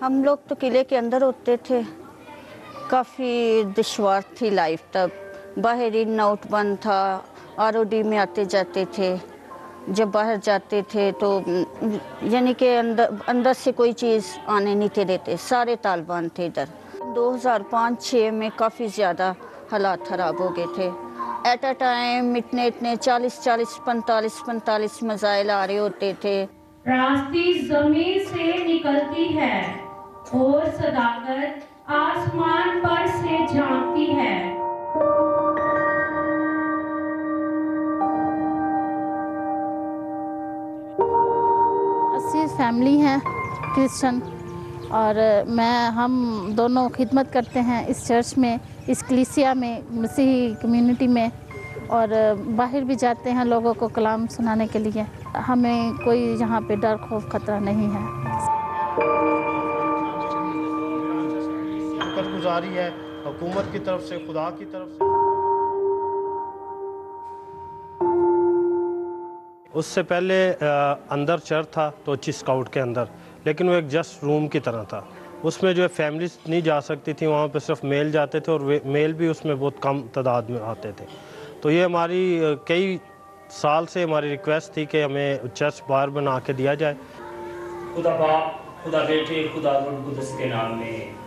हम लोग तो किले के अंदर होते थे। काफ़ी दुश्वार थी लाइफ तब। बाहर इन आउट बंद था, आरओडी में आते जाते थे। जब बाहर जाते थे तो यानी कि अंदर से कोई चीज़ आने नहीं थे देते, सारे तालिबान थे इधर। 2005-06 में काफ़ी ज़्यादा हालात ख़राब हो गए थे। एट अ टाइम इतने 40-40, 45-45 मिसाइल आ रहे होते थे। रास्ते ज़मीन से निकलती है और सदाकत आसमान पर से झांकती है। अस्सी फैमिली हैं क्रिश्चियन, और हम दोनों खिदमत करते हैं इस चर्च में, इस कलीसिया में, मसीही कम्युनिटी में, और बाहर भी जाते हैं लोगों को कलाम सुनाने के लिए। हमें कोई यहाँ पे डर खौफ खतरा नहीं है। शुक्रगुजारी है हुकूमत की तरफ से, खुदा की तरफ से। उससे पहले अंदर चर्च था टोची स्काउट के अंदर, लेकिन वो एक जस्ट रूम की तरह था। उसमें जो है फैमिलीज नहीं जा सकती थी, वहाँ पे सिर्फ मेल जाते थे, और मेल भी उसमें बहुत कम तादाद में आते थे। तो ये हमारी कई साल से हमारी रिक्वेस्ट थी कि हमें चर्च बाहर बना के दिया जाए। खुदा बाप, खुदा बेटे, खुदा रुह कुद्दूस के नाम में